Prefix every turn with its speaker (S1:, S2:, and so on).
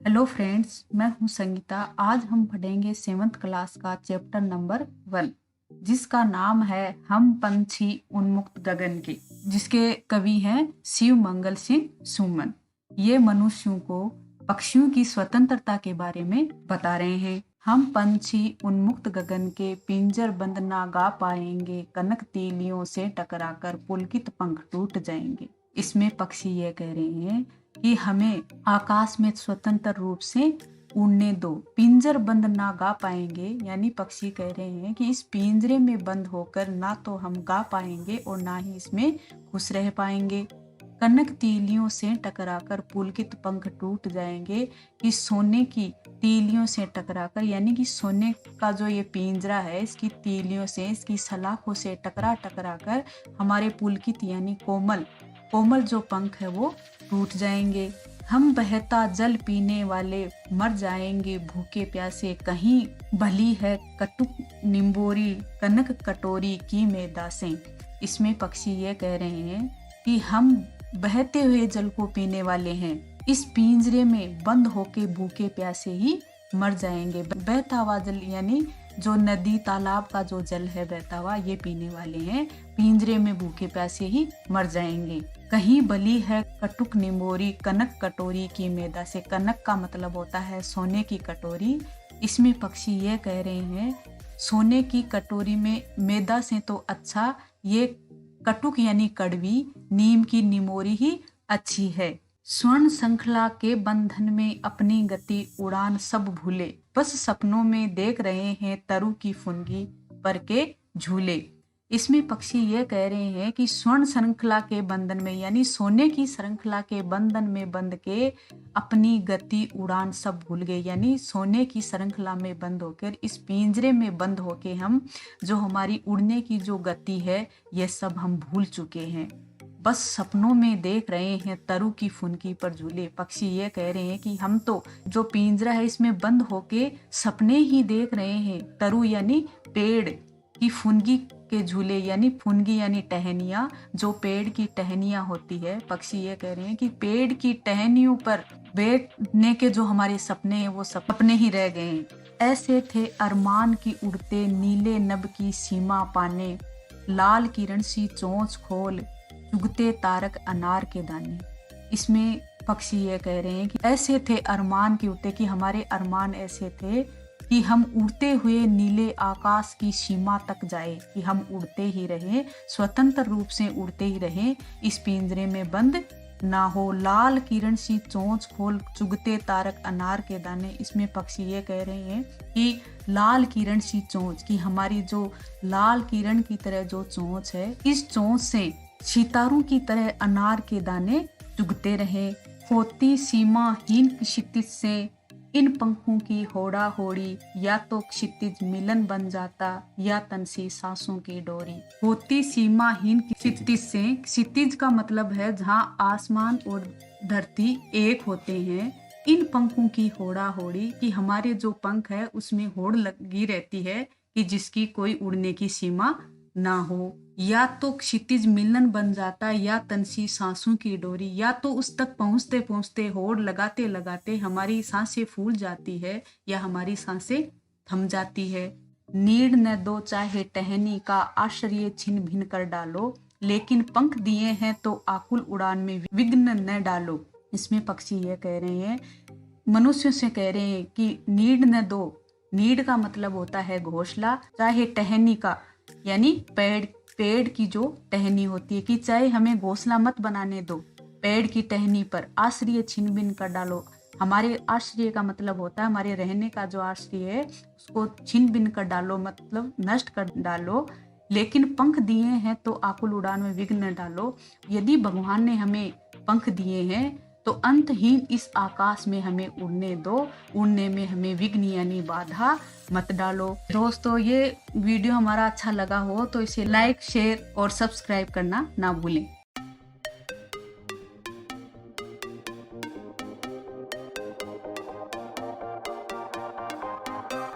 S1: Hello friends, मैं हूं संगीता। आज हम पढ़ेंगे 7th क्लास का चैप्टर नंबर 1, जिसका नाम है हम पंछी उन्मुक्त गगन के, जिसके कवि हैं शिव मंगल सिंह सुमन। ये मनुष्यों को पक्षियों की स्वतंत्रता के बारे में बता रहे हैं। हम पंछी उन्मुक्त गगन के, पिंजर बंद ना गा पाएंगे, कनक तीलियों से टकराकर पुलकित पंख टूट जाएंगे। इसमें पक्षी ये कह रहे हैं कि हमें आकाश में स्वतंत्र रूप से उड़ने दो। पिंजर बंद ना गा पाएंगे, यानी पक्षी कह रहे हैं कि इस पिंजरे में बंद होकर ना तो हम गा पाएंगे और ना ही इसमें खुश रह पाएंगे। कनक तीलियों से टकराकर पुलकित पंख टूट जाएंगे, कि सोने की तीलियों से टकराकर, यानी कि सोने का जो ये पिंजरा है, इसकी तीलियों से, इसकी सलाखों से टकरा टकरा कर हमारे पुलकित यानी कोमल कोमल जो पंख है वो टूट जाएंगे। हम बहता जल पीने वाले मर जाएंगे भूखे प्यासे, कहीं भली है कटुक निम्बोरी, कनक कटोरी की में दासें। इसमें पक्षी ये कह रहे हैं कि हम बहते हुए जल को पीने वाले हैं, इस पिंजरे में बंद होके भूखे प्यासे ही मर जाएंगे। बहता हुआ जल यानी जो नदी तालाब का जो जल है बहता हुआ, ये पीने वाले हैं, पिंजरे में भूखे प्यासे ही मर जाएंगे। कहीं बली है कटुक निम्बोरी, कनक कटोरी की मेदा से। कनक का मतलब होता है सोने की कटोरी। इसमें पक्षी ये कह रहे हैं सोने की कटोरी में मेदा से तो अच्छा ये कटुक यानी कड़वी, नीम की निमोरी ही अच्छी है। स्वर्ण श्रृंखला के बंधन में अपनी गति उड़ान सब भूले, बस सपनों में देख रहे हैं तरु की फुनगी पर के झूले। इसमें पक्षी ये कह रहे हैं कि स्वर्ण श्रृंखला के बंधन में, यानी सोने की श्रृंखला के बंधन में बंध के अपनी गति उड़ान सब भूल गए, यानी सोने की श्रृंखला में बंद होकर, इस पिंजरे में बंद होके हम जो हमारी उड़ने की जो गति है ये सब हम भूल चुके हैं। बस सपनों में देख रहे हैं तरु की फुनकी पर झूले। पक्षी ये कह रहे हैं कि हम तो जो पिंजरा है इसमें बंद होके सपने ही देख रहे हैं, तरु यानी पेड़ की फुनगी के झूले, यानी फुनगी यानी टहनियाँ, जो पेड़ की टहनियाँ होती है। पक्षी ये कह रहे हैं कि पेड़ की टहनियों पर बैठने के जो हमारे सपने हैं वो सपने ही रह गए हैं। ऐसे थे अरमान की उड़ते, नीले नभ की सीमा पाने, लाल किरण सी चोंच खोल, चुगते तारक अनार के दाने। इसमें पक्षी ये कह रहे हैं कि ऐसे थे अरमान की उड़ते, कि हमारे अरमान ऐसे थे कि हम उड़ते हुए नीले आकाश की सीमा तक जाए, कि हम उड़ते ही रहें, स्वतंत्र रूप से उड़ते ही रहें, इस पिंजरे में बंद ना हो। लाल किरण सी चोंच खोल, चुगते तारक अनार के दाने। इसमें पक्षी ये कह रहे हैं कि लाल किरण सी चोंच, कि हमारी जो लाल किरण की तरह जो चोंच है, इस चोंच से सितारों की तरह अनार के दाने चुगते रहे। होती सीमाहीन क्षितिज से इन पंखों की होड़ा होड़ी, या तो क्षितिज मिलन बन जाता, या तनसी सांसों की डोरी। होती सीमाहीन क्षितिज से, क्षितिज का मतलब है जहाँ आसमान और धरती एक होते हैं। इन पंखों की होड़ा होड़ी, कि हमारे जो पंख है उसमें होड़ लगी रहती है, कि जिसकी कोई उड़ने की सीमा ना हो। या तो क्षितिज मिलन बन जाता, या तनसी सांसों की डोरी, या तो उस तक पहुंचते पहुंचते होड़ लगाते लगाते हमारी सांसें फूल जाती है, या हमारी सांसें थम जाती है। नीड न दो चाहे टहनी का, आश्रय छिन भिन कर डालो, लेकिन पंख दिए हैं तो आकुल उड़ान में विघ्न न डालो। इसमें पक्षी ये कह रहे हैं, मनुष्यों से कह रहे हैं कि नीड न दो, नीड का मतलब होता है घोंसला, चाहे टहनी का यानी पेड़ की जो टहनी होती है, कि चाहे हमें घोंसला मत बनाने दो पेड़ की टहनी पर, आश्रय छिन भिन कर डालो। हमारे आश्रय का मतलब होता है हमारे रहने का जो आश्रय है उसको छिन भिन कर डालो, मतलब नष्ट कर डालो। लेकिन पंख दिए हैं तो आकुल उड़ान में विघ्न न डालो। यदि भगवान ने हमें पंख दिए हैं तो अंतहीन इस आकाश में हमें उड़ने दो, उड़ने में हमें विघ्न यानी बाधा मत डालो। दोस्तों, ये वीडियो हमारा अच्छा लगा हो तो इसे लाइक, शेयर और सब्सक्राइब करना ना भूलें।